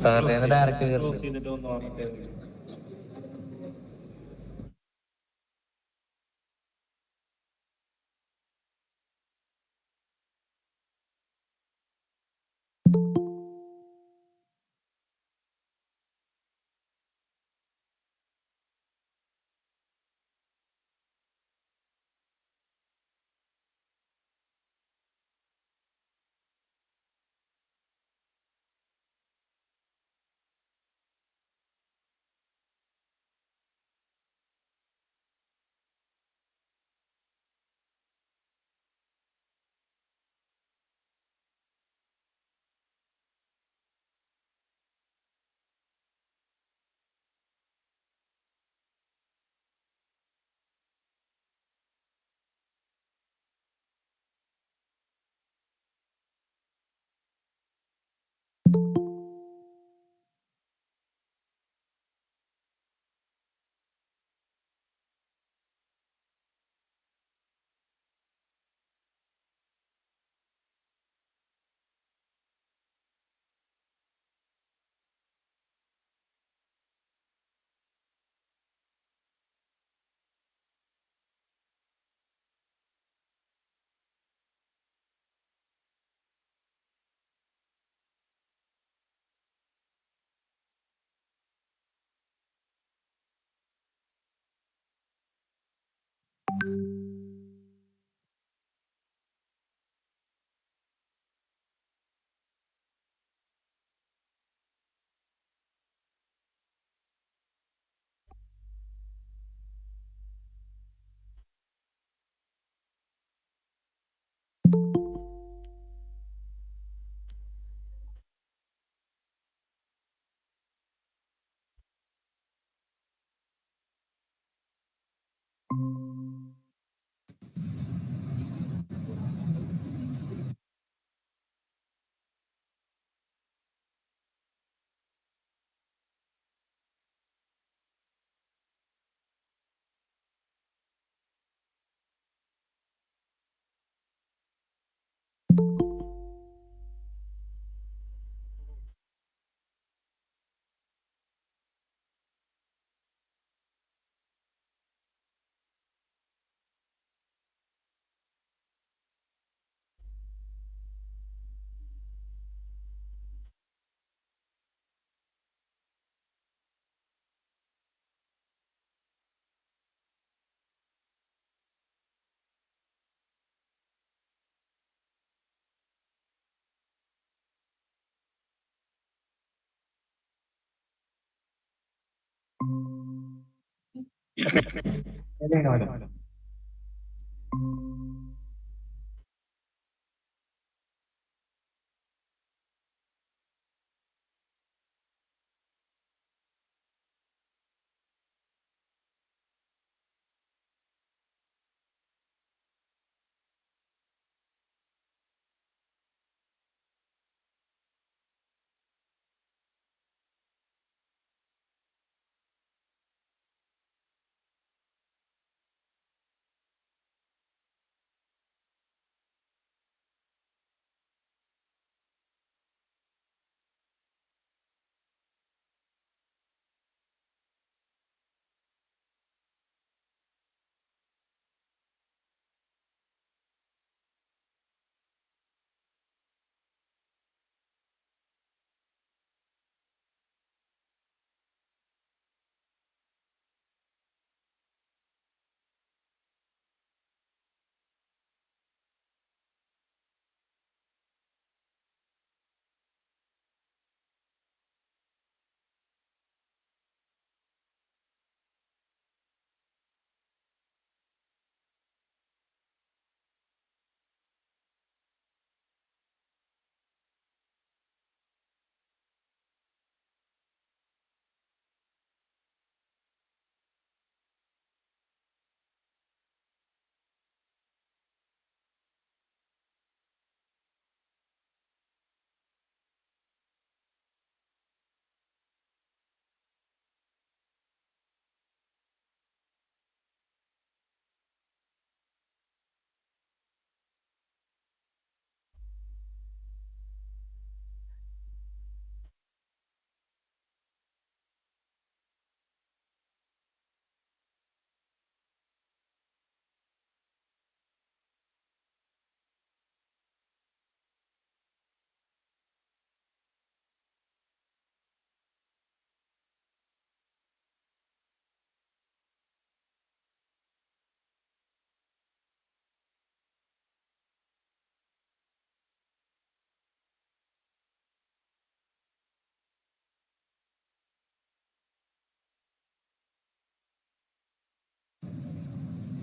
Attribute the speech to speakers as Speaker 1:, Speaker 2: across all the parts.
Speaker 1: സാറിന് direct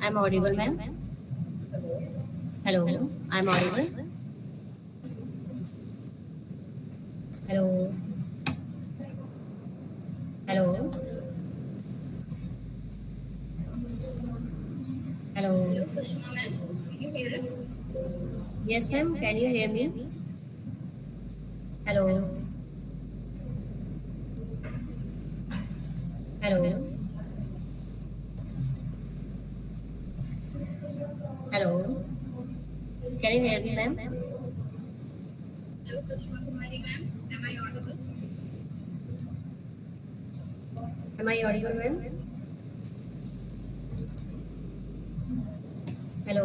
Speaker 1: I'm audible, ma'am. Hello, I'm audible. Hello, hello, hello.
Speaker 2: Hello, Sushma ma'am. Can you hear us?
Speaker 1: Yes, ma'am. Can you hear me? Hello, hello, hello. Can you hear me, ma'am?
Speaker 2: Hello, Sushma Kumari ma'am. Am I audible?
Speaker 1: Am I audible, ma'am? Hello,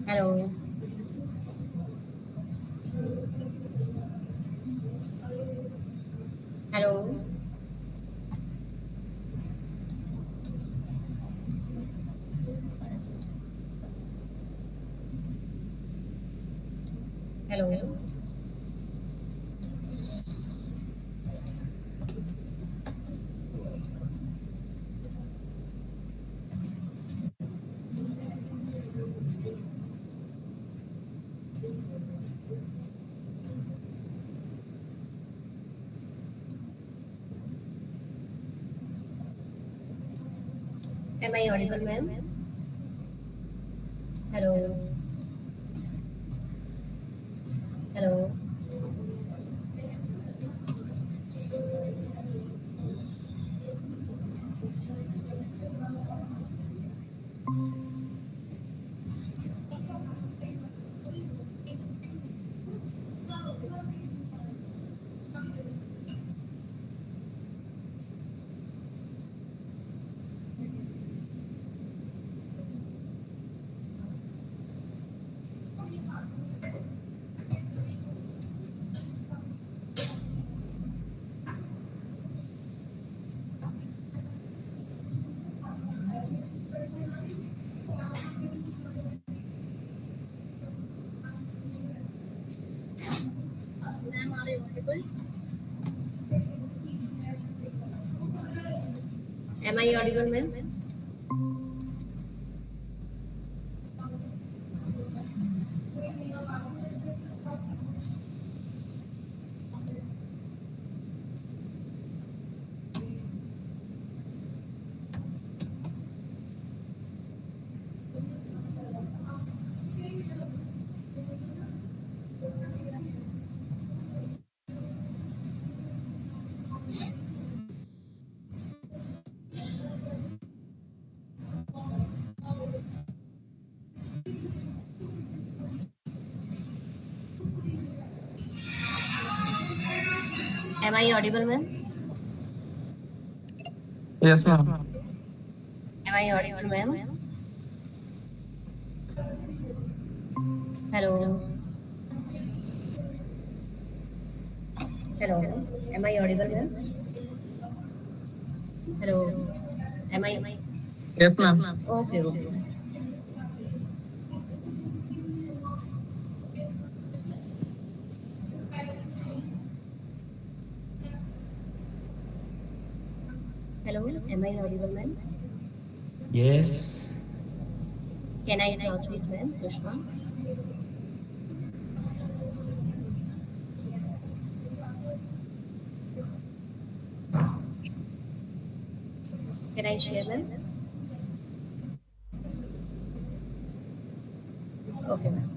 Speaker 1: hello, hello, hello. Am I audible, ma'am? Hello, hello.
Speaker 2: Ma'am, are you audible?
Speaker 1: Am I audible, ma'am? Am I audible, ma'am?
Speaker 3: Yes, ma'am.
Speaker 1: Am I audible, ma'am? Hello, hello. Am I audible, ma'am? Hello. Am I?
Speaker 3: Yes, ma'am.
Speaker 1: Okay, okay. Hello. Am I audible, ma'am?
Speaker 3: Yes.
Speaker 1: Can I proceed, ma'am? Sushma? Can I share, ma'am? Okay, ma'am.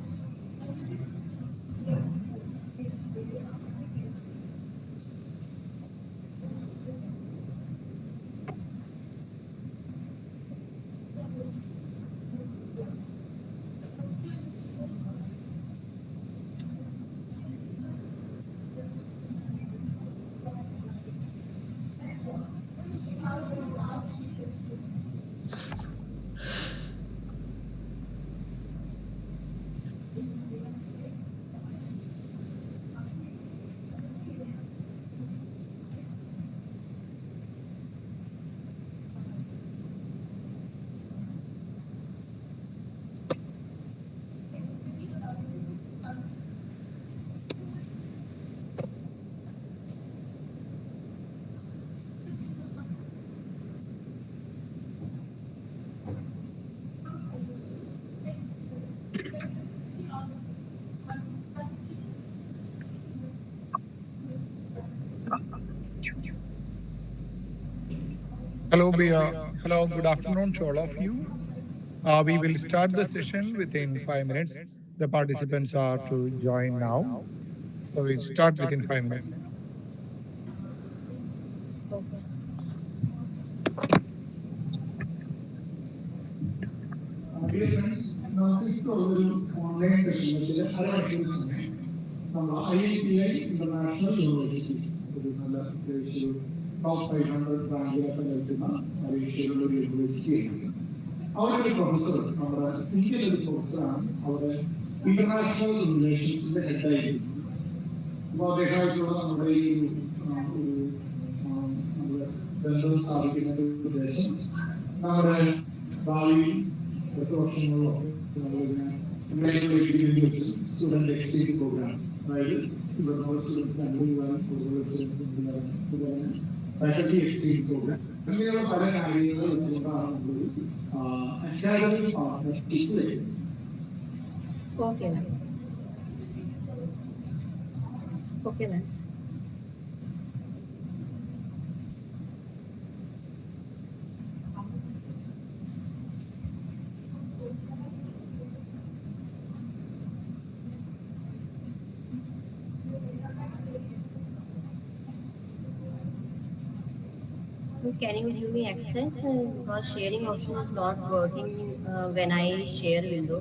Speaker 4: Hello, good afternoon to all of you. We will start the session within 5 minutes. The participants are to join now. So we start within 5 minutes.
Speaker 1: Okay.
Speaker 4: Dear friends, നമുക്കിപ്പോൾ online session വെച്ചാൽ അരമണിക്കൂർ സമയം നമ്മൾ IITI international university ഒരു നല്ല അത്യാവശ്യം top 500 റാങ്കിലൊക്കെ നിൽക്കുന്ന മലേഷ്യയിലുള്ള ഒരു യൂണിവേഴ്സിറ്റിയാണ്. അവരുടെ പ്രൊഫസർ നമ്മുടെ ഇന്ത്യൻ ഒരു പ്രൊഫസറാണ്. അവിടെ ഇന്റർനാഷണൽ റിലേഷൻസിന്റെ ഹെഡായിരിക്കും. അപ്പോൾ അദ്ദേഹമായിട്ടുള്ള നമ്മുടെ ഈ ഒരു നമ്മുടെ ബന്ധം സ്ഥാപിക്കുന്ന ഉദ്ദേശം നമ്മുടെ ഭാവി 10 വർഷങ്ങളോ സ്റ്റുഡന്റ് എക്സ്ചേഞ്ച് പ്രോഗ്രാം, അതായത് ഇവിടുള്ള സ്റ്റുഡൻസ് അനുഭവിക്കാനും കൂടുതൽ സ്റ്റുഡൻസ് ഫാക്കൽറ്റി എക്സ്ചേഞ്ച് പ്രോഗ്രാം ഇങ്ങനെയുള്ള പല കാര്യങ്ങൾ വെച്ചുകൊണ്ടാണ് നമ്മളൊരു അക്കാദമിക് പാർട്ട്ണർഷിപ്പ് വരുന്നത്.
Speaker 1: Okay, ma'am. Okay, ma'am. Can you give me access? Because sharing option is not working when I share window.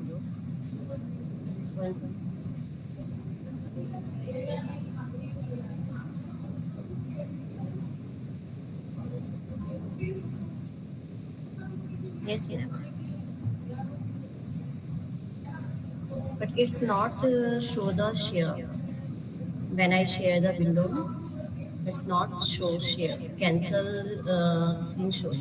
Speaker 1: One second. Yes, yes. But it's not show the share. When I share the window, it's not show share. Cancel screen show.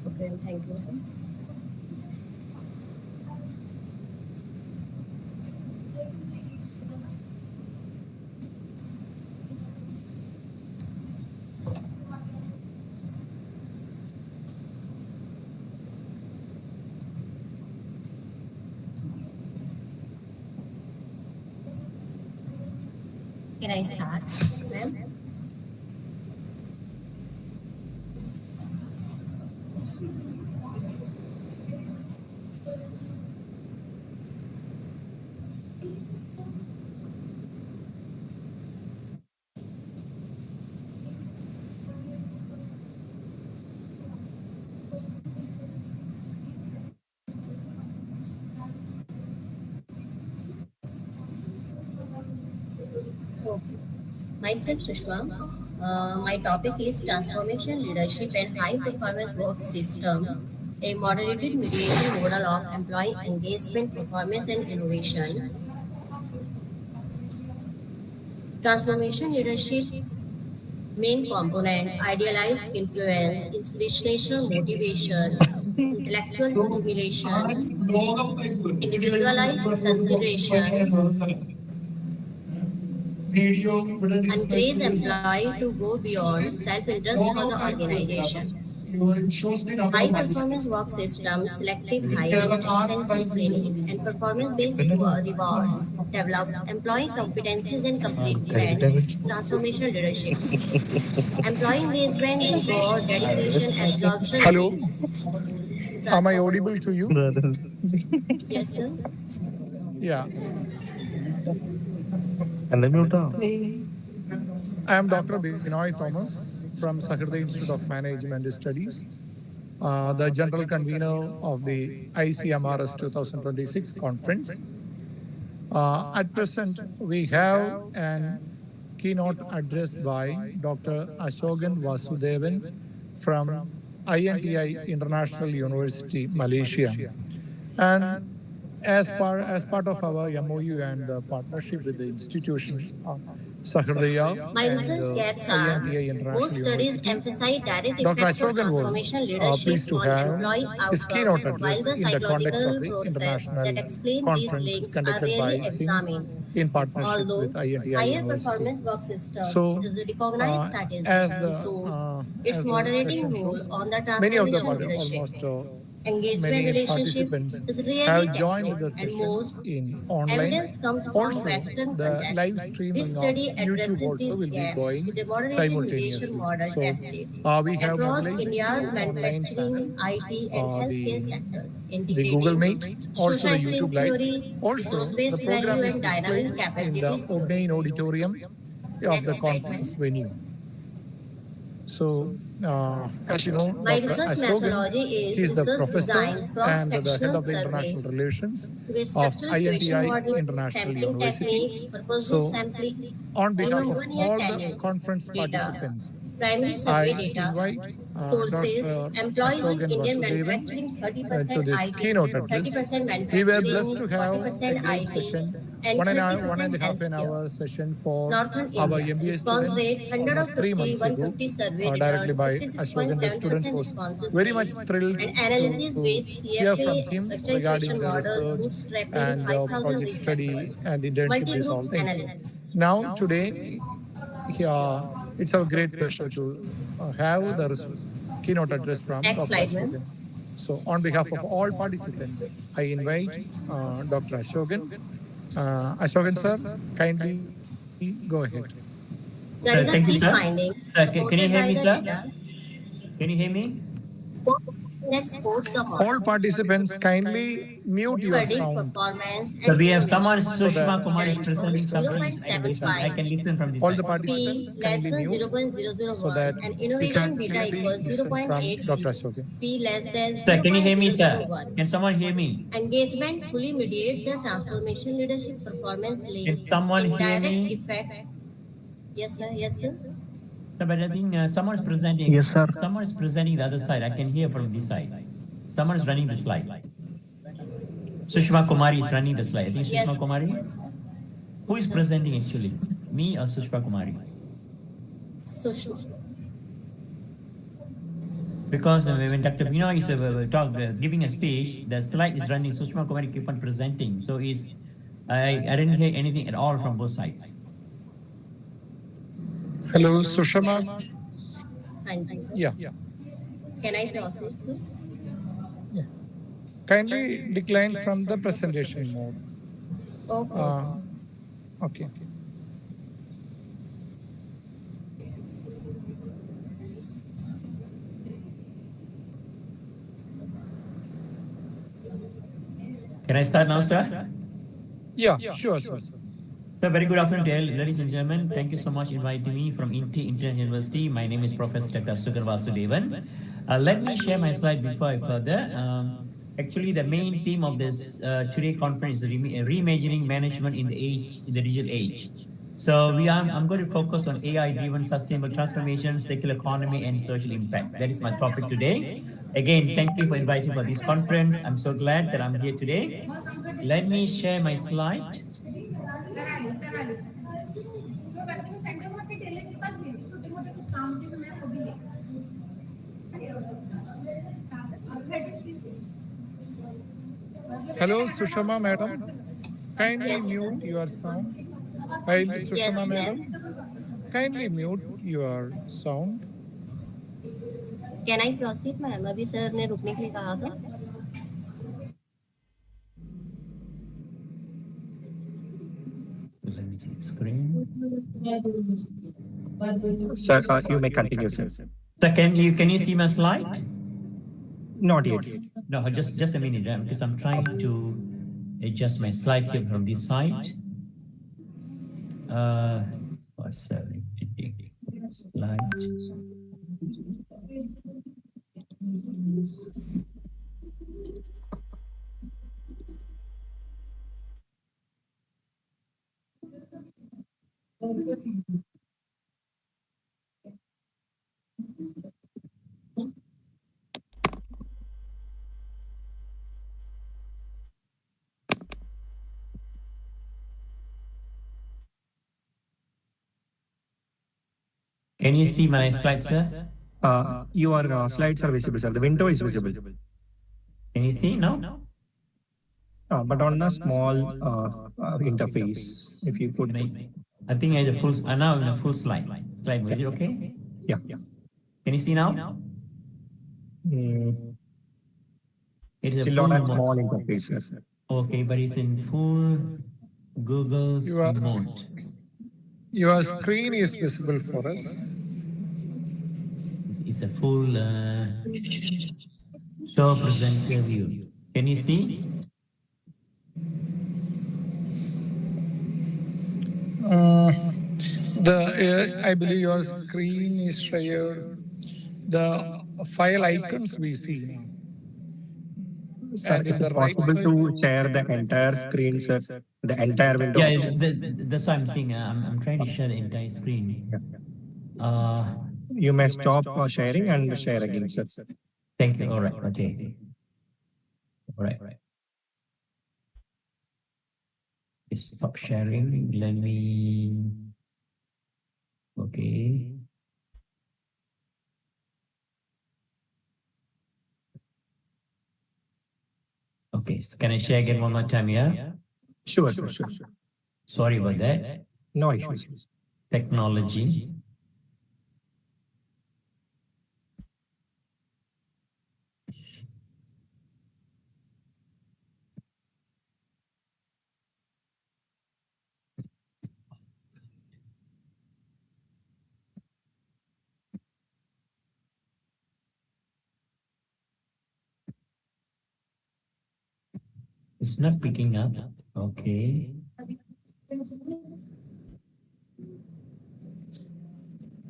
Speaker 1: Okay, thank you. Can I start, ma'am? Okay. Myself, Sushma. My topic is transformation, leadership, and high performance work system, a moderated mediation model of employee engagement, performance, and innovation. Transformation leadership main component: idealized influence, inspirational motivation, intellectual stimulation, individualized consideration, encourage employee to go beyond self-interest for the organization. High performance work system, selective hiring, extensive training, and performance-based rewards develop employee competencies and commitment, transformational leadership. Employee engagement, reward, dedication, absorption.
Speaker 4: Hello,
Speaker 1: and
Speaker 4: am I audible to you?
Speaker 1: Yes, sir.
Speaker 4: Yeah,
Speaker 3: Unmute.
Speaker 4: I am Dr. Binoy Thomas from Sakarda Institute of Management Studies, the general convener of the ICMRS 2026 conference. At present, we have an keynote address by Dr. Asokan Vasudevan from INTI International University, Malaysia. And as part of our MOU and partnership with the institution, Sahridaya,
Speaker 1: My
Speaker 4: and
Speaker 1: research gaps are
Speaker 4: INTI
Speaker 1: most
Speaker 4: International
Speaker 1: studies
Speaker 4: University.
Speaker 1: emphasize direct
Speaker 4: Dr.
Speaker 1: effects of
Speaker 4: Ashokan was
Speaker 1: transformation leadership
Speaker 4: pleased to
Speaker 1: on
Speaker 4: have
Speaker 1: employee
Speaker 4: his keynote
Speaker 1: outcomes,
Speaker 4: address
Speaker 1: while the
Speaker 4: in the context of
Speaker 1: psychological
Speaker 4: the
Speaker 1: process that
Speaker 4: international
Speaker 1: explain these
Speaker 4: conference
Speaker 1: links are
Speaker 4: conducted
Speaker 1: rarely
Speaker 4: by SIMS
Speaker 1: examined.
Speaker 4: in partnership
Speaker 1: Although
Speaker 4: with INTI
Speaker 1: higher
Speaker 4: University.
Speaker 1: performance work system
Speaker 4: So,
Speaker 1: is a recognized strategy,
Speaker 4: as
Speaker 1: the
Speaker 4: the
Speaker 1: source, its
Speaker 4: as the
Speaker 1: moderating
Speaker 4: session
Speaker 1: role
Speaker 4: shows,
Speaker 1: on the
Speaker 4: many of the
Speaker 1: transformation leadership.
Speaker 4: almost
Speaker 1: Engagement
Speaker 4: many
Speaker 1: relationship
Speaker 4: participants
Speaker 1: is rarely
Speaker 4: have joined
Speaker 1: tested,
Speaker 4: the
Speaker 1: and
Speaker 4: session
Speaker 1: most
Speaker 4: in online.
Speaker 1: evidence comes from
Speaker 4: Also,
Speaker 1: Western
Speaker 4: the live
Speaker 1: context. This
Speaker 4: streaming of
Speaker 1: study
Speaker 4: YouTube
Speaker 1: addresses
Speaker 4: also
Speaker 1: these
Speaker 4: will be
Speaker 1: gaps
Speaker 4: going
Speaker 1: with a moderated mediation
Speaker 4: simultaneously.
Speaker 1: model
Speaker 4: So,
Speaker 1: tested
Speaker 4: we have
Speaker 1: across
Speaker 4: mobilized
Speaker 1: India's
Speaker 4: two online channel,
Speaker 1: manufacturing, IT, and healthcare sectors,
Speaker 4: the Google
Speaker 1: integrating
Speaker 4: Meet, also
Speaker 1: social
Speaker 4: the
Speaker 1: exchange
Speaker 4: YouTube Live.
Speaker 1: theory,
Speaker 4: Also, the
Speaker 1: resource-based value,
Speaker 4: program is
Speaker 1: and dynamic
Speaker 4: displayed in the
Speaker 1: capabilities theory.
Speaker 4: main auditorium of the
Speaker 1: Next slide, ma'am.
Speaker 4: conference venue. So, as you know,
Speaker 1: My
Speaker 4: Dr.
Speaker 1: research
Speaker 4: Asokan,
Speaker 1: methodology
Speaker 4: he
Speaker 1: is
Speaker 4: is the
Speaker 1: research
Speaker 4: professor
Speaker 1: design,
Speaker 4: and the head
Speaker 1: cross-sectional
Speaker 4: of the
Speaker 1: survey,
Speaker 4: international relations
Speaker 1: with
Speaker 4: of
Speaker 1: structural question
Speaker 4: INTI
Speaker 1: modeling,
Speaker 4: International
Speaker 1: sampling
Speaker 4: University.
Speaker 1: techniques, purpose-based
Speaker 4: So,
Speaker 1: sampling,
Speaker 4: on
Speaker 1: and
Speaker 4: behalf
Speaker 1: a
Speaker 4: of
Speaker 1: one-year
Speaker 4: all the
Speaker 1: tenure
Speaker 4: conference
Speaker 1: data,
Speaker 4: participants,
Speaker 1: primary survey
Speaker 4: I
Speaker 1: data,
Speaker 4: invite
Speaker 1: sources,
Speaker 4: Dr.
Speaker 1: employees in
Speaker 4: Ashokan
Speaker 1: Indian
Speaker 4: Vasudevan
Speaker 1: manufacturing
Speaker 4: to
Speaker 1: 30%
Speaker 4: this
Speaker 1: IT,
Speaker 4: keynote address.
Speaker 1: 30%
Speaker 4: We were blessed
Speaker 1: manufacturing,
Speaker 4: to have a
Speaker 1: 40%
Speaker 4: great
Speaker 1: IT,
Speaker 4: session,
Speaker 1: and
Speaker 4: one
Speaker 1: 30%
Speaker 4: and a half an
Speaker 1: healthcare.
Speaker 4: hour session for
Speaker 1: Northern
Speaker 4: our
Speaker 1: India.
Speaker 4: MBA
Speaker 1: Response
Speaker 4: students
Speaker 1: rate 100 of
Speaker 4: almost 3 months
Speaker 1: 50,
Speaker 4: ago,
Speaker 1: 150 survey
Speaker 4: directly
Speaker 1: returned,
Speaker 4: by Ashokan. The students
Speaker 1: 66.7%
Speaker 4: was
Speaker 1: responses
Speaker 4: very much
Speaker 1: rate.
Speaker 4: thrilled
Speaker 1: And analysis
Speaker 4: to
Speaker 1: with
Speaker 4: hear from
Speaker 1: CFA
Speaker 4: him
Speaker 1: structural
Speaker 4: regarding
Speaker 1: equation
Speaker 4: the
Speaker 1: model,
Speaker 4: research
Speaker 1: bootstrapping
Speaker 4: and
Speaker 1: 5,000
Speaker 4: project
Speaker 1: researchers,
Speaker 4: study and internship, these all
Speaker 1: multi-group
Speaker 4: things.
Speaker 1: analysis.
Speaker 4: Now, today, it's our great pleasure to have the keynote address from
Speaker 1: Next
Speaker 4: Dr.
Speaker 1: slide, ma'am.
Speaker 4: Ashokan. So, on behalf of all participants, I invite Dr. Ashokan. Ashokan sir, kindly go ahead.
Speaker 1: That is the
Speaker 3: Thank you,
Speaker 1: key
Speaker 3: sir.
Speaker 1: findings
Speaker 3: Can you
Speaker 1: supported
Speaker 3: hear
Speaker 1: by
Speaker 3: me,
Speaker 1: the
Speaker 3: sir?
Speaker 1: data
Speaker 3: Can you hear me?
Speaker 1: that sports the
Speaker 4: All
Speaker 1: model.
Speaker 4: participants, kindly mute your
Speaker 1: Predict
Speaker 4: sound
Speaker 1: performance
Speaker 3: So
Speaker 1: and
Speaker 3: we have someone,
Speaker 1: innovation.
Speaker 4: so
Speaker 3: Sushma
Speaker 4: that
Speaker 3: Kumar
Speaker 4: it
Speaker 3: is
Speaker 1: Time
Speaker 4: is not
Speaker 3: presenting something
Speaker 4: disturbing
Speaker 3: in the
Speaker 4: the
Speaker 3: chat. I
Speaker 4: channel.
Speaker 1: 0.75,
Speaker 3: can listen from this
Speaker 4: All the
Speaker 3: side.
Speaker 1: P
Speaker 4: participants,
Speaker 1: less
Speaker 4: kindly
Speaker 1: than
Speaker 4: mute so
Speaker 1: 0.001,
Speaker 4: that
Speaker 1: and
Speaker 4: we
Speaker 1: innovation
Speaker 4: can
Speaker 1: beta
Speaker 4: clearly
Speaker 1: equals
Speaker 4: listen from
Speaker 1: 0.80,
Speaker 4: Dr. Ashokan.
Speaker 1: P less than
Speaker 3: Sir, can you hear me, sir?
Speaker 1: 0.001.
Speaker 3: Can someone hear me?
Speaker 1: Engagement fully mediate the transformation leadership performance
Speaker 3: Can
Speaker 1: links,
Speaker 3: someone hear
Speaker 1: indirect
Speaker 3: me?
Speaker 1: effect. Yes, ma'am. Yes, sir.
Speaker 3: Sir, but I think someone is presenting.
Speaker 5: Yes, sir.
Speaker 3: Someone is presenting the other side. I can hear from this side. Someone is running the slide. Sushma Kumari is running the slide. I think
Speaker 1: Yes,
Speaker 3: Sushma Kumari.
Speaker 1: yes, ma'am.
Speaker 3: Who is presenting actually? Me or Sushma Kumari?
Speaker 1: Sushma.
Speaker 3: Because when Dr. Bino is giving a speech, the slide is running. Sushma Kumari keep on presenting. So I didn't hear anything at all from both sides.
Speaker 4: Hello, Sushama.
Speaker 1: Thank you, sir.
Speaker 4: Yeah.
Speaker 1: Can I proceed, sir?
Speaker 4: Yeah. Kindly decline from the presentation mode.
Speaker 1: Okay.
Speaker 4: Okay.
Speaker 3: Can I start now, sir?
Speaker 4: Yeah, sure, sir.
Speaker 3: So very good afternoon to all, ladies and gentlemen. Thank you so much for inviting me from INTI International University. My name is Professor Dr. Asokan Vasudevan. Let me share my slide before I further. Actually, the main theme of this today conference is reimagining management in the digital age. So I'm going to focus on AI-driven sustainable transformation, circular economy, and social impact. That is my topic today. Again, thank you for inviting for this conference. I'm so glad that I'm here today. Let me share my slide.
Speaker 2: तो वैसे में centre में Taylor के पास गई थी छोटे मोटे कुछ काम थे तो मैं वो भी लेती
Speaker 4: Hello, Sushama madam. Kindly
Speaker 1: Yes,
Speaker 4: mute
Speaker 1: sir.
Speaker 4: your sound. Hi,
Speaker 1: Yes,
Speaker 4: Sushama
Speaker 1: ma'am.
Speaker 4: madam. Kindly mute your sound.
Speaker 1: Can I proceed, ma'am? अभी सर ने रुकने के लिए कहा था.
Speaker 3: Let me see the screen.
Speaker 5: Sir, you may continue, sir.
Speaker 3: So can you see my slide?
Speaker 5: Not yet.
Speaker 3: No, just a minute, because I'm trying to adjust my slide here from this side. Sorry, slide. Can you see my slide, sir?
Speaker 5: Your slides are visible, sir. The window is visible.
Speaker 3: Can you see now?
Speaker 5: But on a small interface, if you could.
Speaker 3: I think I have a full. Now I'm in a full slide. Slide. Is it okay?
Speaker 5: Yeah.
Speaker 3: Can you see now?
Speaker 5: Mm,
Speaker 3: It is a
Speaker 5: Still on
Speaker 3: full
Speaker 5: a small interface, sir.
Speaker 3: Okay, but it's in full Google
Speaker 4: Your,
Speaker 3: mode.
Speaker 4: your screen is visible for us.
Speaker 3: It's a full show presenter view. Can you see?
Speaker 4: I believe your screen is shared. The file icons we see now.
Speaker 5: Sir,
Speaker 4: As
Speaker 5: is
Speaker 4: in
Speaker 5: it
Speaker 4: the right
Speaker 5: possible
Speaker 4: side.
Speaker 5: to share the entire screen, sir? The entire window?
Speaker 3: Yeah, that's what I'm saying. I'm trying to share the entire screen.
Speaker 5: You may stop sharing and share again, sir.
Speaker 3: Thank you. All right. Okay. All right. Stop sharing. Let me. Okay. Okay. So can I share again one more time? Yeah.
Speaker 5: Sure, sir. Sure.
Speaker 3: Sorry about that.
Speaker 5: No issues.
Speaker 3: Technology. It's not picking up. Okay.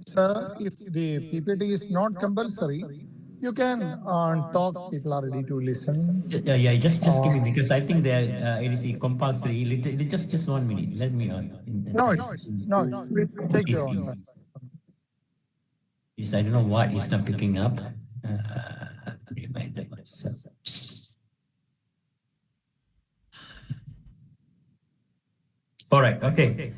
Speaker 4: Sir, if the PPT is not compulsory, you can talk. People are ready to listen.
Speaker 3: Yeah. Just give me because I think they're it is compulsory. Just 1 minute. Let me.
Speaker 4: No, no. Take your own time.
Speaker 3: Yes, I don't know why it's not picking up. Reminder myself. All right. Okay.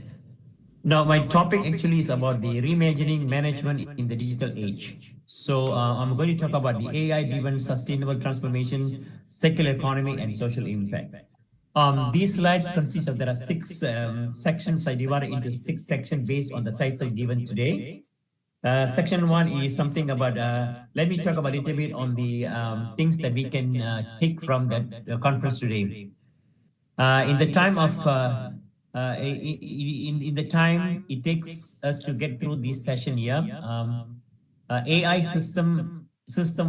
Speaker 3: Now, my topic actually is about the reimagining management in the digital age. So, I'm going to talk about the AI-driven sustainable transformation, circular economy, and social impact. These slides consist of, there are 6 sections. I divided into 6 sections based on the title given today. Section 1 is something about, let me talk about a little bit on the things that we can take from the conference today. In the time of in the time it takes us to get through this session here, AI system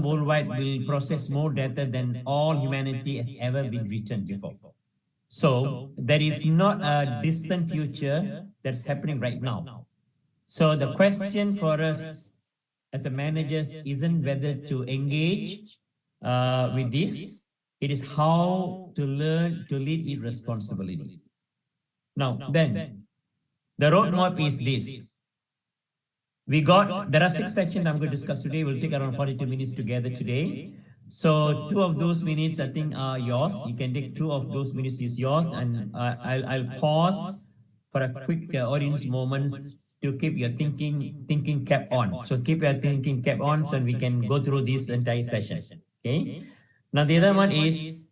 Speaker 3: worldwide will process more data than all humanity has ever been written before. So there is not a distant future that's happening right now. So the question for us as a managers isn't whether to engage with this. It is how to learn to lead it responsibly. Now, then, the roadmap is this. There are 6 sections I'm going to discuss today. We'll take around 42 minutes together today. So 2 of those minutes, I think, are yours. You can take 2 of those minutes is yours. And I'll pause for a quick audience moments to keep your thinking cap on. So keep your thinking cap on so we can go through this entire session. Okay. Now, the other one is,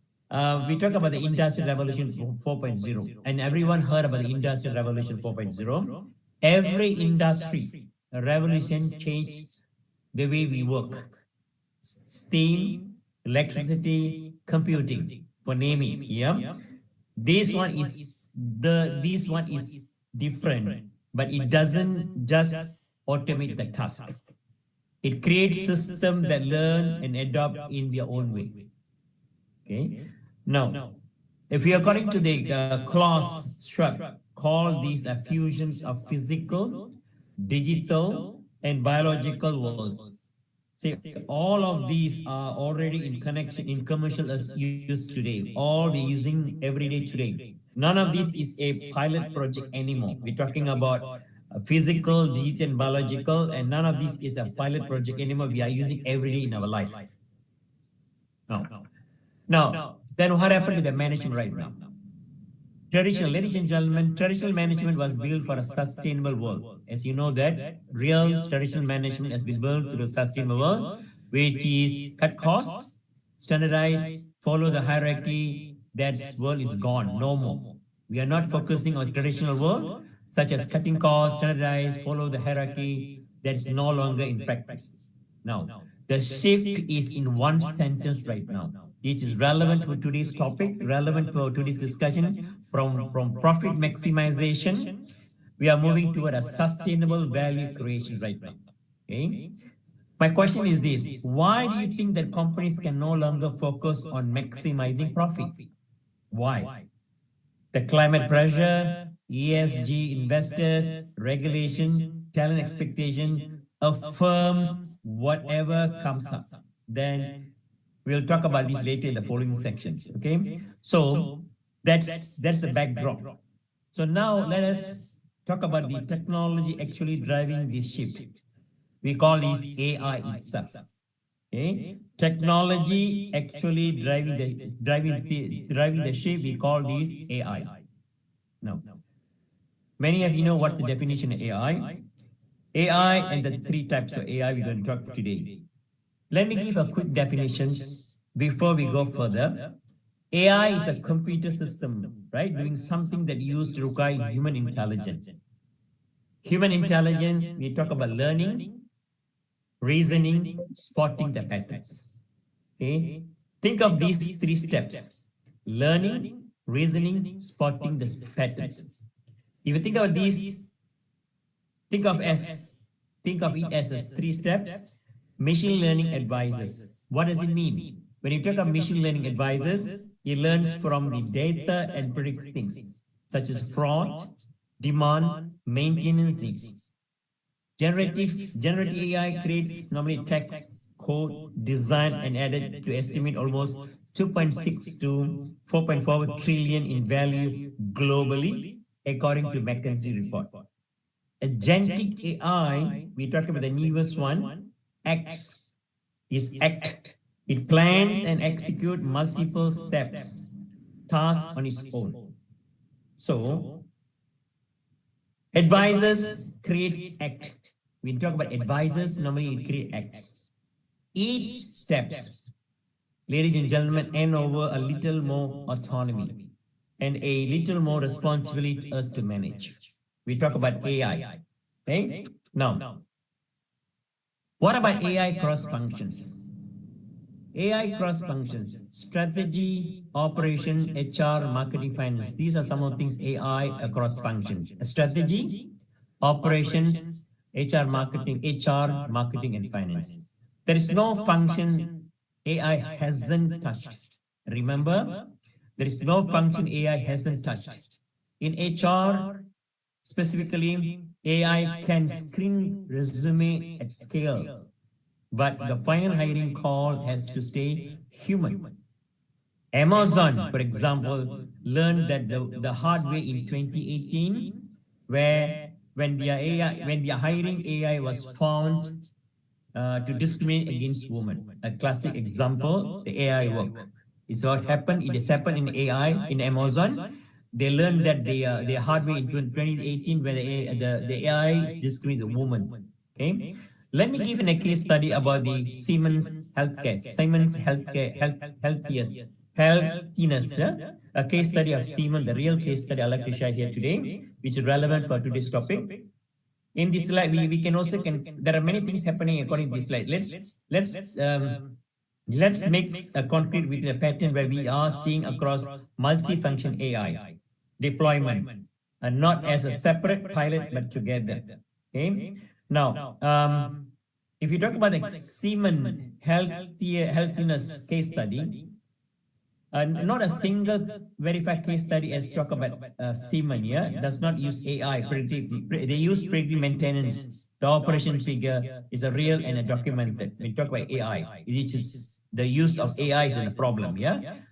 Speaker 3: we talk about the Industrial Revolution 4.0, and everyone heard about the Industrial Revolution 4.0. Every industry revolution changed the way we work. Steam, electricity, computing, for naming. Yeah, this one is different, but it doesn't just automate the task. It creates systems that learn and adapt in their own way. Okay. Now, if we are according to the clause struct, call these fusions of physical, digital, and biological worlds. See, all of these are already in connection in commercial use today. All we using every day today. None of this is a pilot project anymore. We're talking about physical, digital, and biological, and none of this is a pilot project anymore. We are using every day in our life. Now, then what happened to the management right now? Ladies and gentlemen, traditional management was built for a sustainable world. As you know that real traditional management has been built to the sustainable, which is cut costs, standardize, follow the hierarchy. That world is gone, no more. We are not focusing on traditional world, such as cutting costs, standardize, follow the hierarchy. That is no longer in practice. Now, the shift is in one sentence right now, which is relevant for today's topic, relevant for today's discussion. From profit maximization, we are moving toward a sustainable value creation right now. Okay. My question is this: why do you think that companies can no longer focus on maximizing profit? Why? The climate pressure, ESG investors, regulation, talent expectation affirms whatever comes up. Then we'll talk about this later in the following sections. Okay, so that's the backdrop. So now let us talk about the technology actually driving this shift. We call this AI itself. Okay, technology actually driving the shift. We call this AI. Now, many of you know what's the definition of AI. AI and the three types of AI we're going to talk today. Let me give a quick definitions before we go further. AI is a computer system, right? Doing something that used to require human intelligence. Human intelligence, we talk about learning, reasoning, spotting the patterns. Okay? Think of these three steps: learning, reasoning, spotting the patterns. If you think of these, think of it as three steps. Machine learning advisors. What does it mean? When you talk of machine learning advisors, it learns from the data and predicts things such as fraud, demand, maintenance needs. Generative AI creates normally text, code, design, and added to estimate almost 2.6 to 4.4 trillion in value globally, according to McKinsey report. Agentic AI, we talked about the newest one, X is ACT. It plans and executes multiple steps, tasks on its own. So, advisors creates ACT. We talk about advisors, normally it creates acts. Each steps, ladies and gentlemen, hand over a little more autonomy and a little more responsibility to us to manage. We talk about AI. Okay? Now, what about AI cross functions? AI cross functions, strategy, operation, HR, marketing, finance. These are some of the things AI across functions. Strategy, operations, HR, marketing, and finance. There is no function AI hasn't touched. Remember, there is no function AI hasn't touched. In HR, specifically, AI can screen resume at scale, but the final hiring call has to stay human. Amazon, for example, learned that the hard way in 2018, where when their hiring AI was found to discriminate against women. A classic example, the AI work. It's what happened. It has happened in AI in Amazon. They learned that the hard way in 2018 where the AI is discriminating the woman. Okay. Let me give a case study about the SIMS healthcare. SIMS healthiness. A case study of Siemens, the real case study I'd like to share here today, which is relevant for today's topic. In this slide, we can also there are many things happening according to this slide. Let's make a concrete with a pattern where we are seeing across multifunction AI deployment, and not as a separate pilot but together. Okay. Now, if you talk about the Siemens healthiness case study, not a single verified case study as talk about Siemens does not use AI predictive. They use predictive maintenance. The operation figure is a real and a documented. We talk about AI, which is the use of AI is a problem.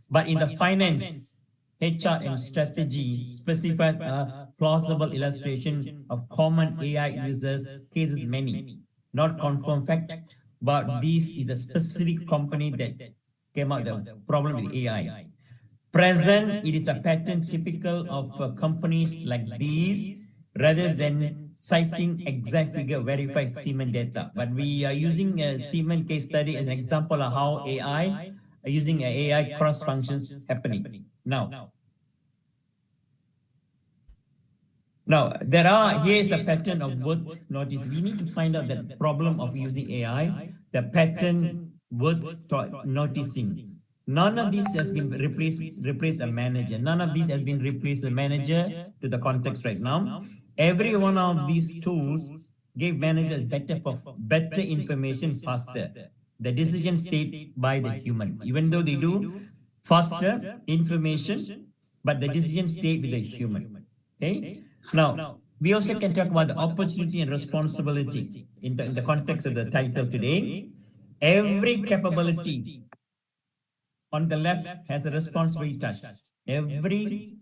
Speaker 3: But in the finance, HR and strategy specifies a plausible illustration of common AI users cases many, not confirmed fact, but this is a specific company that came out the problem with AI. Present, it is a pattern typical of companies like these, rather than citing exact figure verified SIMS data. But we are using a SIMS case study as an example of how AI, using AI cross functions happening. Now, here is a pattern of worth notice. We need to find out the problem of using AI, the pattern worth noticing. None of this has been replaced a manager. None of this has been replaced a manager to the context right now. Every one of these tools gave managers better information faster. The decision stayed by the human. Even though they do faster information, but the decision stayed with the human. Okay? Now, we also can talk about the opportunity and responsibility in the context of the title today. Every capability on the left has a responsibility touched. Every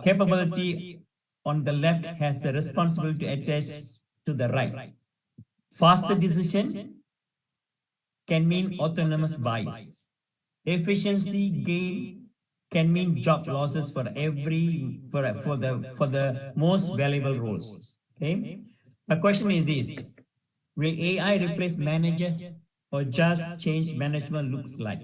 Speaker 3: capability on the left has a responsibility attached to the right. Faster decision can mean autonomous bias. Efficiency gain can mean job losses for the most valuable roles. Okay. The question is this: will AI replace manager or just change management looks like?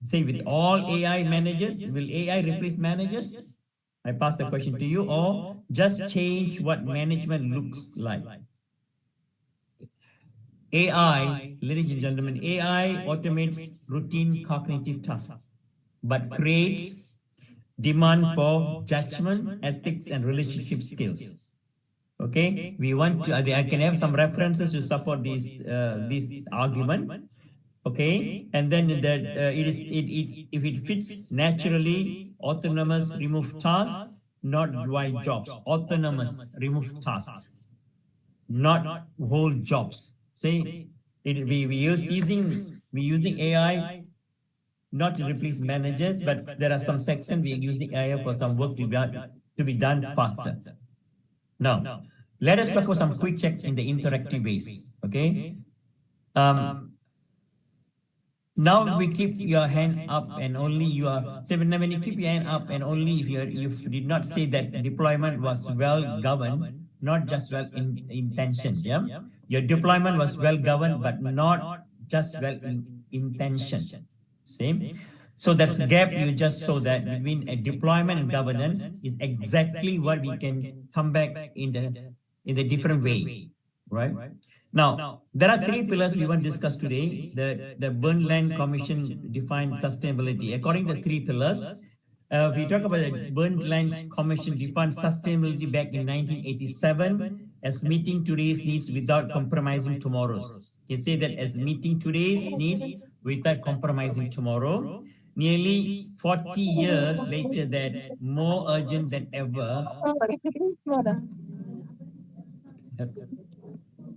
Speaker 3: Say with all AI managers, will AI replace managers? I pass the question to you, or just change what management looks like. AI, ladies and gentlemen, AI automates routine cognitive tasks, but creates demand for judgment, ethics, and relationship skills. Okay, we want to. I can have some references to support this argument. Okay, and then that if it fits naturally, autonomous remove tasks, not white jobs. Autonomous remove tasks, not whole jobs. Say we using AI not to replace managers, but there are some sections we are using AI for some work to be done faster. Now, let us talk about some quick checks in the interactive ways. Okay. Now we keep your hand up and only you are. So when you keep your hand up and only if you did not say that deployment was well governed, not just well intentioned. Yeah, your deployment was well governed, but not just well intentioned. Same. So that's gap you just saw that between a deployment and governance is exactly what we can come back in the different way, right? Now, there are three pillars we want to discuss today. The Burn Land Commission defined sustainability. According to the three pillars, we talk about the Burn Land Commission defined sustainability back in 1987 as meeting today's needs without compromising tomorrow's. He said that as meeting today's needs without compromising tomorrow. Nearly 40 years later, that's more urgent than ever.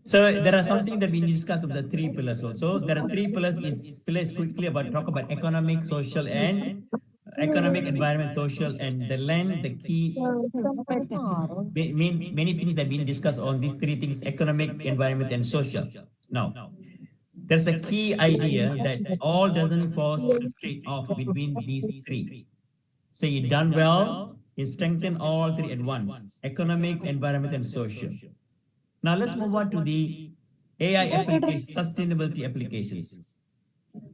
Speaker 3: So there are something that we discuss of the three pillars also. There are three pillars. Pillars quickly talk about economic, social, and economic, environment, social, and the land. The key many things that we discuss on these three things: economic, environment, and social. Now, there's a key idea that all doesn't fall straight off between these three. So you done well, you strengthen all three at once: economic, environment, and social. Now let's move on to the AI applications, sustainability applications.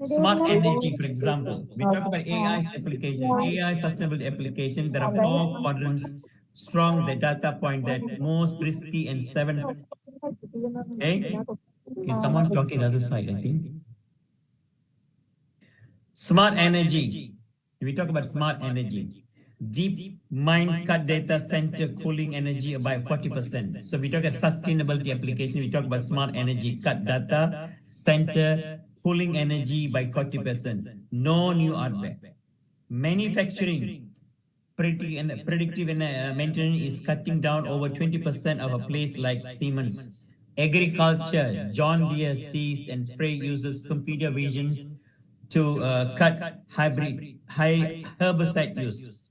Speaker 3: Smart energy, for example. We talk about AI's application, AI sustainability application. There are 4 quadrants strong, the data point that most risky and 7. Okay, someone's talking the other side, I think. Smart energy. We talk about smart energy. Deep mine cut data center cooling energy by 40%. So we talk about sustainability application. We talk about smart energy, cut data center cooling energy by 40%. No new hardware. Manufacturing, predictive maintenance is cutting down over 20% of a place like SIMS. Agriculture, John Deere sees and spray uses computer vision to cut high herbicide use.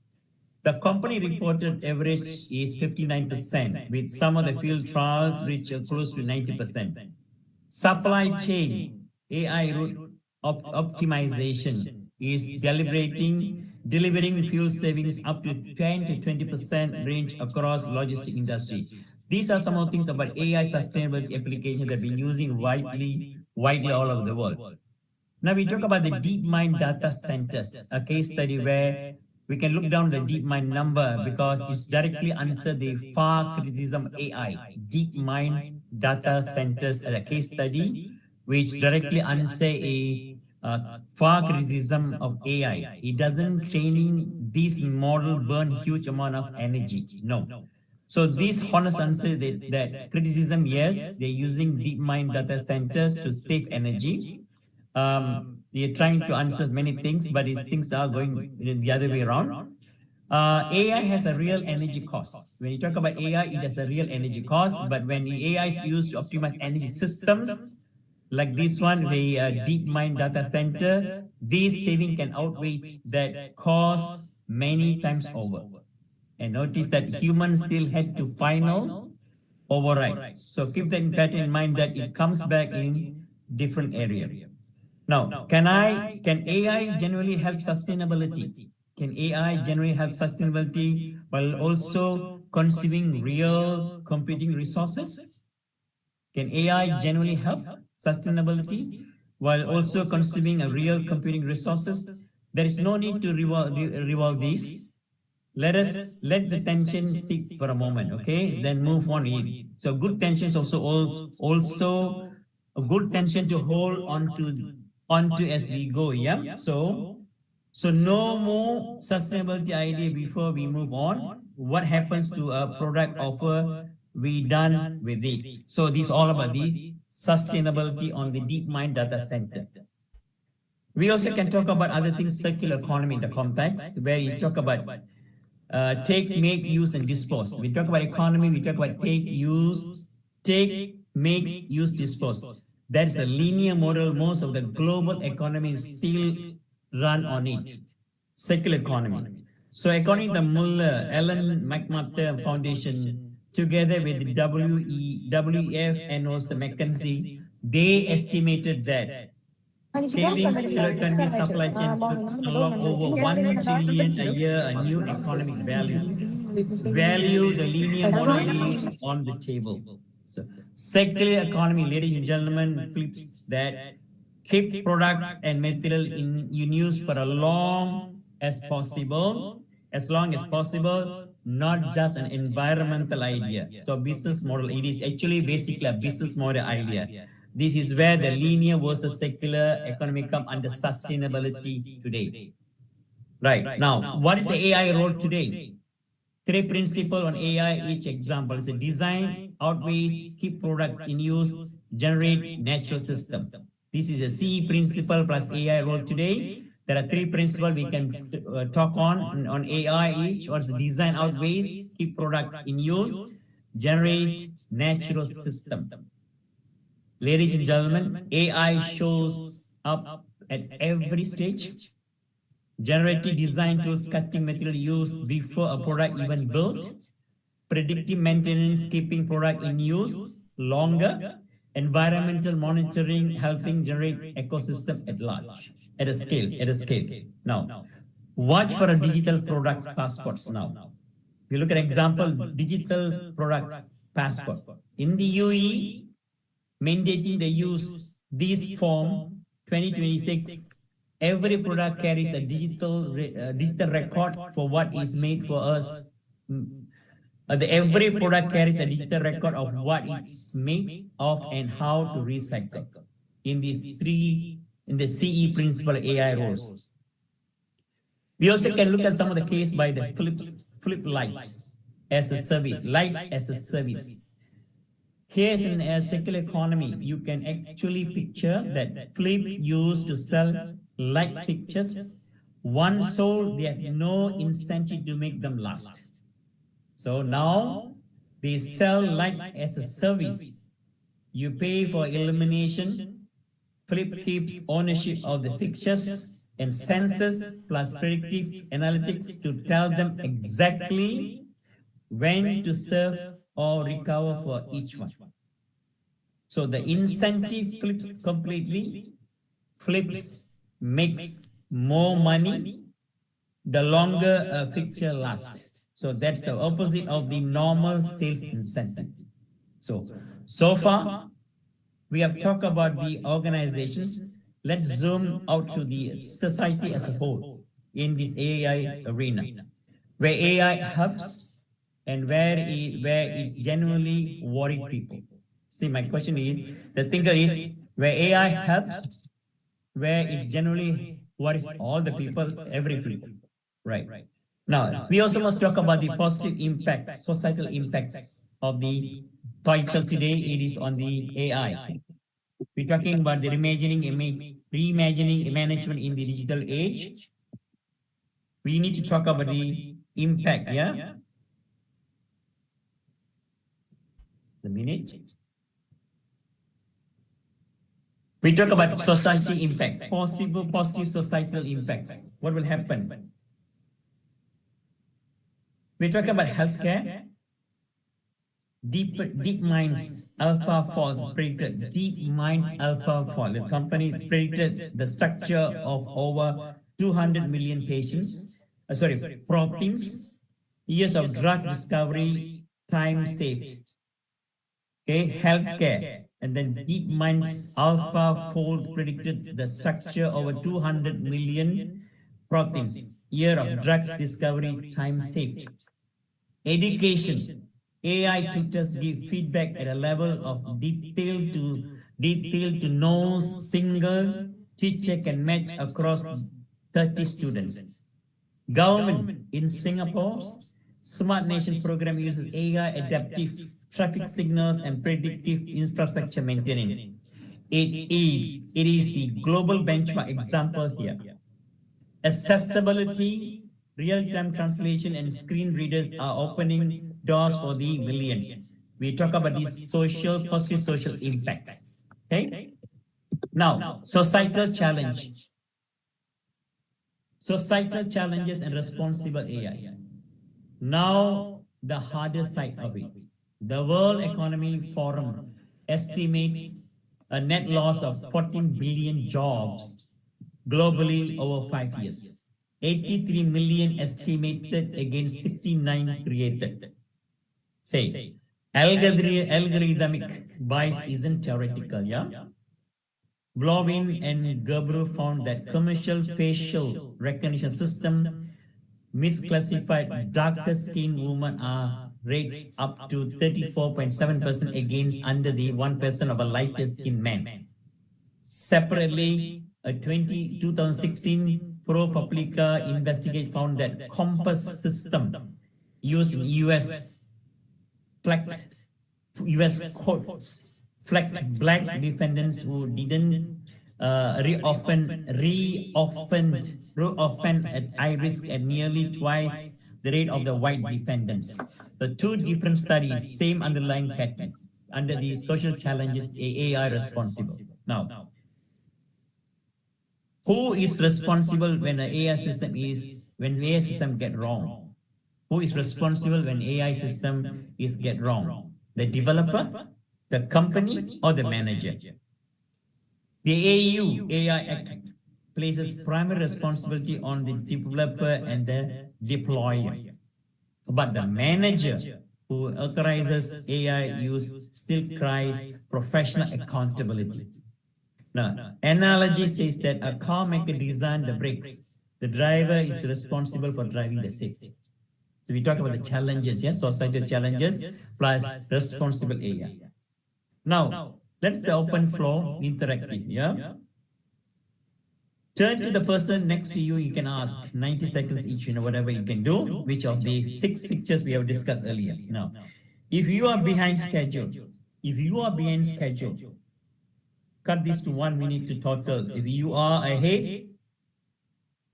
Speaker 3: The company reported average is 59%, with some of the field trials reach close to 90%. Supply chain, AI route optimization is deliberating delivering fuel savings up to 10 to 20% range across logistic industry. These are some of the things about AI sustainability applications that have been using widely all over the world. Now we talk about the DeepMind data centers, a case study where we can look down the DeepMind number because it's directly answer the FAR criticism AI. DeepMind data centers as a case study, which directly answer a FAR criticism of AI. It doesn't training this model burn huge amount of energy. No. So this honest answer that criticism, yes, they're using DeepMind data centers to save energy. You're trying to answer many things, but these things are going in the other way around. AI has a real energy cost. When you talk about AI, it has a real energy cost, but when AI is used to optimize energy systems, like this one, the DeepMind data center, this saving can outweigh that cost many times over. And notice that humans still had to final override. So keep that in mind that it comes back in different area. Now, can AI generally help sustainability? Can AI generally help sustainability while also consuming real computing resources? Can AI generally help sustainability while also consuming a real computing resources? There is no need to revolve this. Let the tension sit for a moment, okay? Then move on in. So good tension is also a good tension to hold onto as we go. Yeah. So no more sustainability idea before we move on. What happens to a product offer? We done with it. So this is all about the sustainability on the DeepMind data center. We also can talk about other things, circular economy in the context, where you talk about take, make, use, and dispose. We talk about economy, we talk about take, make, use, dispose. That's a linear model. Most of the global economy still run on it. Circular economy. So according to the Muller, Ellen McMaster Foundation, together with the WEF and also McKinsey, they estimated that scaling circular economy supply chain could unlock over 1 trillion a year, a new economic value. Value, the linear model is on the table. So circular economy, ladies and gentlemen, flips that keep products and material in use for as long as possible, not just an environmental idea. So business model, it is actually basically a business model idea. This is where the linear versus secular economy come under sustainability today. Right. Now, what is the AI role today? 3 principles on AI, each example is a design, outweighs, keep product in use, generate natural system. This is a CE principle plus AI role today. There are 3 principles we can talk on AI each. What's the design, outweighs, keep products in use, generate natural system. Ladies and gentlemen, AI shows up at every stage. Generative design tools cutting material used before a product even built. Predictive maintenance keeping product in use longer. Environmental monitoring helping generate ecosystem at large, at a scale. Now, watch for a digital products passports now. If you look at example, digital products passport. In the UAE, mandating the use this form 2026, every product carries a digital record for what is made for us. Every product carries a digital record of what it's made of and how to recycle. In the CE principle AI roles. We also can look at some of the case by the flip lights as a service, lights as a service. Here's in a circular economy, you can actually picture that Flip used to sell light fixtures. Once sold, they had no incentive to make them last. So now they sell light as a service. You pay for illumination. Flip keeps ownership of the fixtures and sensors plus predictive analytics to tell them exactly when to serve or recover for each one. So the incentive flips completely, flips makes more money, the longer a fixture lasts. So that's the opposite of the normal sales incentive. So far, we have talked about the organizations. Let's zoom out to the society as a whole in this AI arena, where AI helps and where it's genuinely worried people. See, my question is, the thinker is, where AI helps, where it's generally worries all the people, every people, right? Now, we also must talk about the positive impacts, societal impacts of the title today. It is on the AI. We're talking about the reimagining management in the digital age. We need to talk about the impact, yeah? The minute. We talk about society impact, possible positive societal impacts. What will happen? We talk about healthcare. DeepMind's AlphaFold predicted. DeepMind's AlphaFold, the company predicted the structure of over 200 million patients. Proteins, years of drug discovery, time saved. Okay, healthcare. And then DeepMind's AlphaFold predicted the structure over 200 million proteins, year of drugs discovery, time saved. Education. AI tutors give feedback at a level of detail to no single teacher can match across 30 students. Government in Singapore's Smart Nation program uses AI adaptive traffic signals and predictive infrastructure maintenance. It is the global benchmark example here. Accessibility, real-time translation, and screen readers are opening doors for the millions. We talk about these positive social impacts. Okay. Now, societal challenge. Societal challenges and responsible AI. Now, the harder side of it. The World Economic Forum estimates a net loss of 14 billion jobs globally over 5 years. 83 million estimated against 69 created. Say, algorithmic bias isn't theoretical, yeah? Blobin and Gebru found that commercial facial recognition system misclassified darker skinned women are rates up to 34.7% against under the 1% of a lighter skinned man. Separately, a 2016 ProPublica investigation found that compass system used in US courts flagged black defendants who didn't re-offend at high risk at nearly twice the rate of the white defendants. The two different studies, same underlying patterns. Under the social challenges, AI responsible. Now, who is responsible when the AI system get wrong? Who is responsible when AI system is get wrong? The developer, the company, or the manager? The AU AI Act places primary responsibility on the developer and the deployer. But the manager who authorizes AI use still cries professional accountability. Now, analogy says that a car maker designed the brakes. The driver is responsible for driving the safety. So we talk about the challenges, yeah, societal challenges plus responsible AI. Now, let's the open floor interactive, yeah. Turn to the person next to you. You can ask 90 seconds each, whatever you can do. Which of the 6 pictures we have discussed earlier? Now, if you are behind schedule, cut this to 1 minute to total. If you are ahead,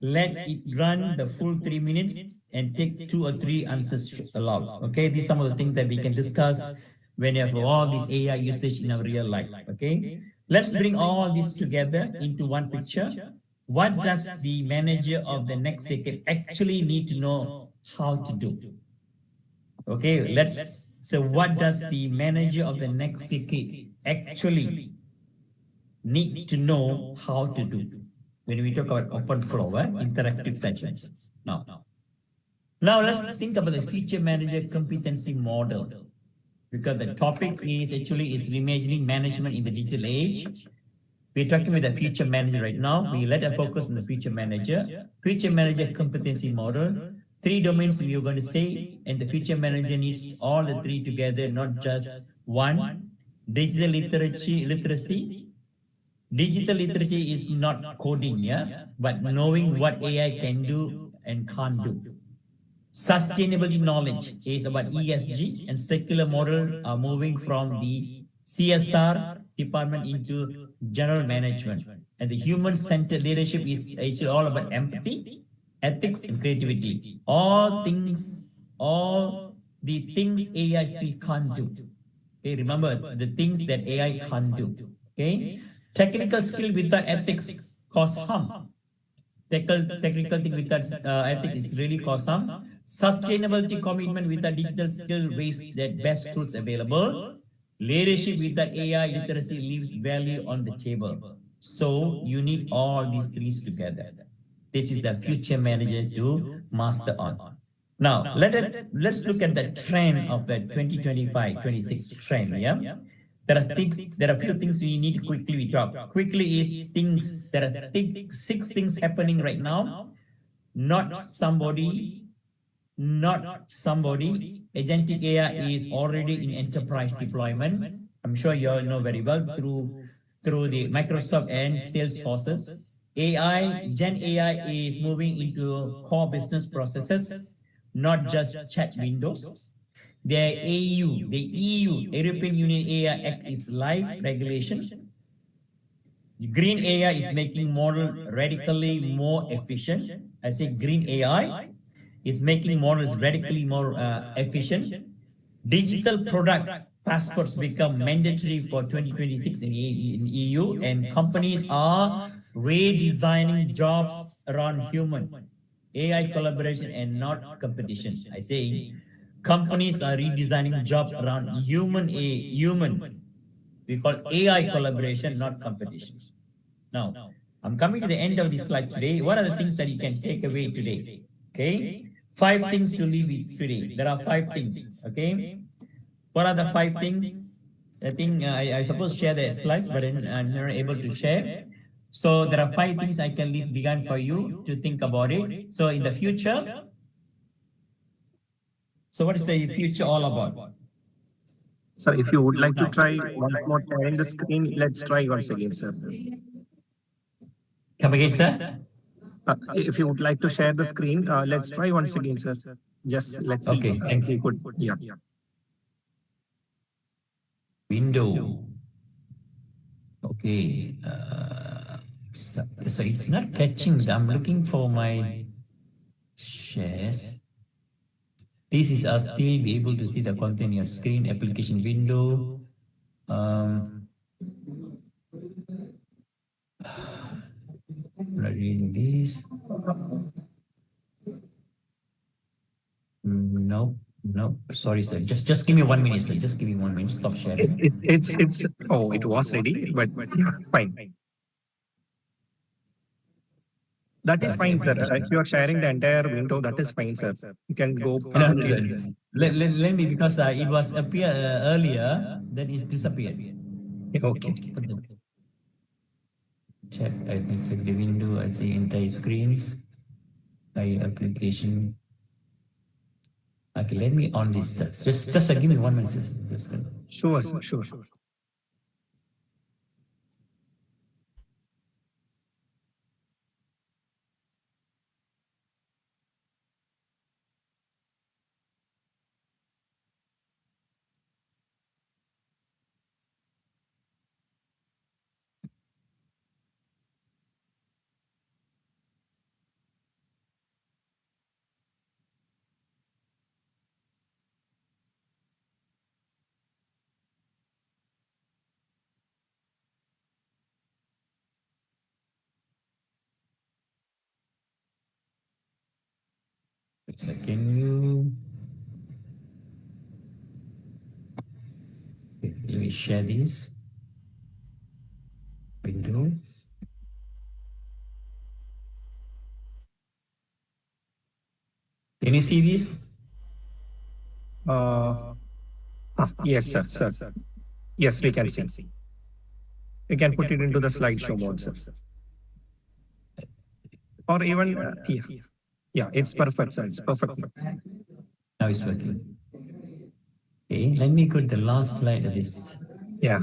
Speaker 3: let it run the full 3 minutes and take 2 or 3 answers aloud. Okay, these are some of the things that we can discuss when you have all this AI usage in our real life. Okay, let's bring all this together into one picture. What does the manager of the next decade actually need to know how to do? Okay, so what does the manager of the next decade actually need to know how to do? when we talk about open flow, interactive sessions. Now let's think about the feature manager competency model, because the topic is actually is reimagining management in the digital age. We're talking with the feature manager right now. We let us focus on the feature manager. Feature manager competency model. 3 domains we are going to say, and the feature manager needs all the 3 together, not just one. Digital literacy. Digital literacy is not coding, but knowing what AI can do and can't do. Sustainability knowledge is about ESG, and secular model are moving from the CSR department into general management. And the human-centered leadership is actually all about empathy, ethics, and creativity. All the things AI still can't do. Okay, remember the things that AI can't do. Okay, technical skill without ethics cause harm. Technical thing without ethics is really cause harm. Sustainability commitment without digital skill waste that best tools available. Leadership without AI literacy leaves value on the table. So you need all these 3 together. This is the future manager to master on. Now let's look at the trend of the 2025-26 trend. There are few things we need to quickly talk. Quickly is things. There are 6 things happening right now. Not somebody. Agentic AI is already in enterprise deployment. I'm sure you all know very well through the Microsoft and Salesforces. Gen AI is moving into core business processes, not just chat windows. The EU, European Union AI Act is live regulation. Green AI is making model radically more efficient. I say green AI is making models radically more efficient. Digital product passports become mandatory for 2026 in EU, and companies are redesigning jobs around human AI collaboration and not competition. I say companies are redesigning jobs around human. We call AI collaboration, not competition. Now, I'm coming to the end of this slide today. What are the things that you can take away today? Okay, 5 things to leave with today. There are 5 things. Okay, what are the 5 things? I think I suppose share the slides, but I'm not able to share. So there are 5 things I can leave began for you to think about it. So in the future, so what is the future all about?
Speaker 5: Sir, if you would like to try once more sharing the screen, let's try once again, sir.
Speaker 3: Come again, sir?
Speaker 5: If you would like to share the screen, let's try once again, sir. Just let's see.
Speaker 3: Okay, thank you.
Speaker 5: Good. Yeah.
Speaker 3: Window. Okay. So it's not catching. I'm looking for my shares. This is us still be able to see the content in your screen, application window. Not reading this. No. Sorry, sir. Just give me 1 minute, sir. Just give me 1 minute. Stop sharing.
Speaker 5: It's oh, it was ready, but yeah, fine. That is fine, sir. If you are sharing the entire window, that is fine, sir. You can go.
Speaker 3: No, sir. Let me, because it was appear earlier, then it disappeared.
Speaker 5: Okay.
Speaker 3: Check. I can select the window. I see entire screen. Application. Okay, let me on this, sir. Just give me 1 minute, sir.
Speaker 5: Sure, sir. Sure.
Speaker 3: So can you let me share this window. Can you see this?
Speaker 5: Yes, sir. Yes, we can see. You can put it into the slideshow mode, sir. Or even, yeah, it's perfect, sir. It's perfect.
Speaker 3: Now it's working. Okay, let me put the last slide of this.
Speaker 5: Yeah.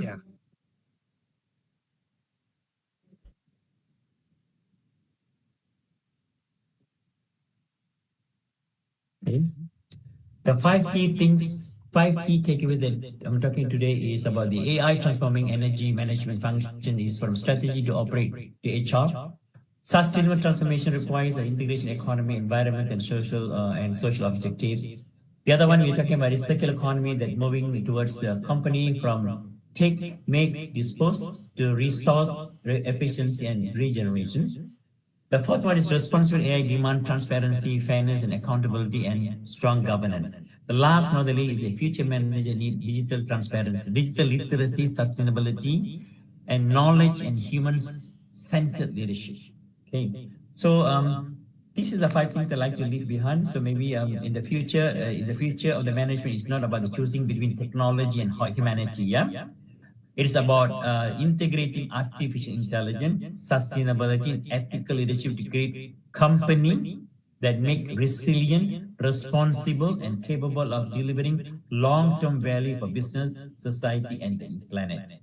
Speaker 3: Okay. The five key takeaways that I'm talking today is about the AI transforming energy management function is from strategy to operate to HR. Sustainable transformation requires an integration economy, environment, and social objectives. The other one we're talking about is circular economy that moving towards a company from take, make, dispose to resource efficiency and regenerations. The fourth one is responsible AI demand transparency, fairness, and accountability, and strong governance. The last, not the least, is a future manager need digital transparency, digital literacy, sustainability, and knowledge and human-centered leadership. Okay, so this is the five things I like to leave behind. So maybe in the future of the management, it's not about the choosing between technology and humanity. Yeah. It is about integrating artificial intelligence, sustainability, and ethical leadership to create company that make resilient, responsible, and capable of delivering long-term value for business, society, and the planet.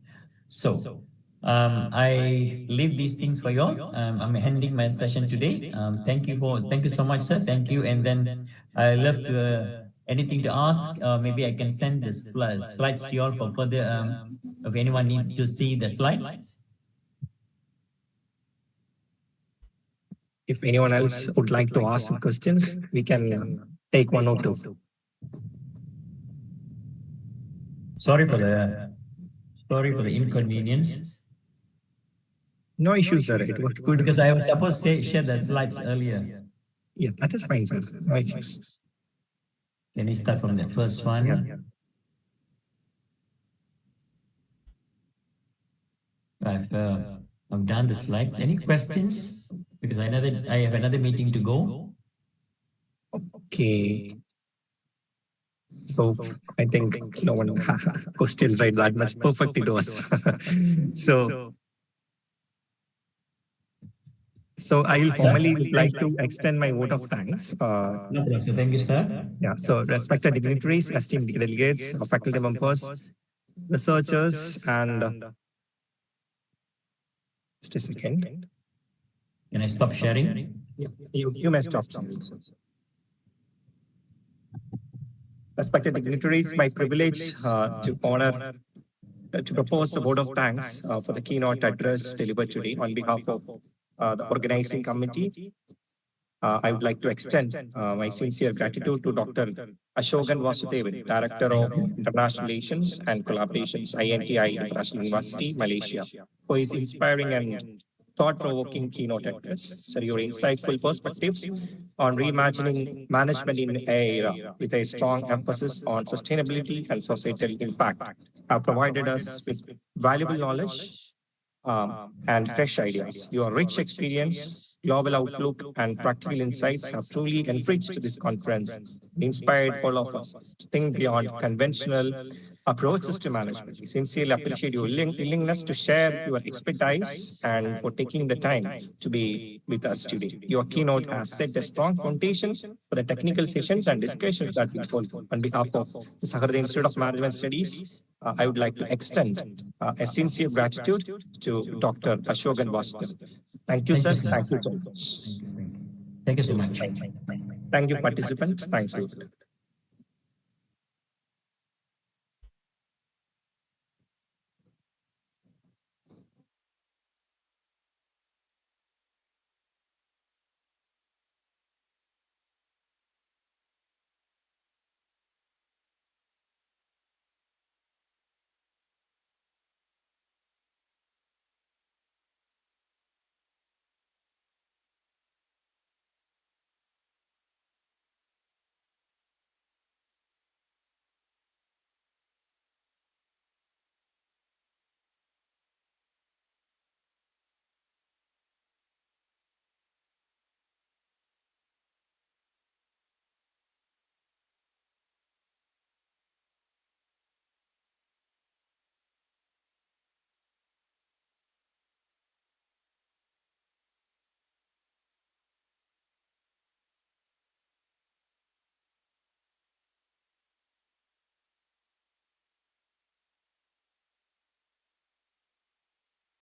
Speaker 3: So, I leave these things for you all. I'm ending my session today. Thank you so much, sir. Thank you. And then I love to anything to ask. Maybe I can send this slides to you all for further. If anyone need to see the slides.
Speaker 5: If anyone else would like to ask questions, we can take one or two.
Speaker 3: Sorry for the inconvenience.
Speaker 5: No issues, sir. It was good.
Speaker 3: Because I was supposed to share the slides earlier.
Speaker 5: Yeah, that is fine, sir. No issues.
Speaker 3: Let me start from the first one.
Speaker 5: Yeah.
Speaker 3: I've done the slides. Any questions? Because I have another meeting to go.
Speaker 5: Okay. So I think no one questions right that much perfect it was. So I'll formally like to extend my vote of thanks.
Speaker 3: No problem. So thank you, sir.
Speaker 5: Yeah. So respected dignitaries, esteemed delegates, faculty members, researchers, and just a second.
Speaker 3: Can I stop sharing?
Speaker 5: Yeah, you may stop. Respected dignitaries, my privilege to honor to propose the vote of thanks for the keynote address delivered today on behalf of the organizing committee. I would like to extend my sincere gratitude to Dr. Asokan Vasudevan, Director of International Relations and Collaborations, INTI International University, Malaysia, for his inspiring and thought-provoking keynote address. Sir, your insightful perspectives on reimagining management in an era with a strong emphasis on sustainability and societal impact have provided us with valuable knowledge and fresh ideas. Your rich experience, global outlook, and practical insights have truly enriched this conference, inspired all of us to think beyond conventional approaches to management. We sincerely appreciate your willingness to share your expertise and for taking the time to be with us today. Your keynote has set a strong foundation for the technical sessions and discussions that we hold. On behalf of the Saharadhan Institute of Management Studies, I would like to extend a sincere gratitude to Dr. Asokan Vasudevan. Thank you, sir. Thank you so much.
Speaker 3: Thank you so much.
Speaker 5: Thank you, participants. Thanks.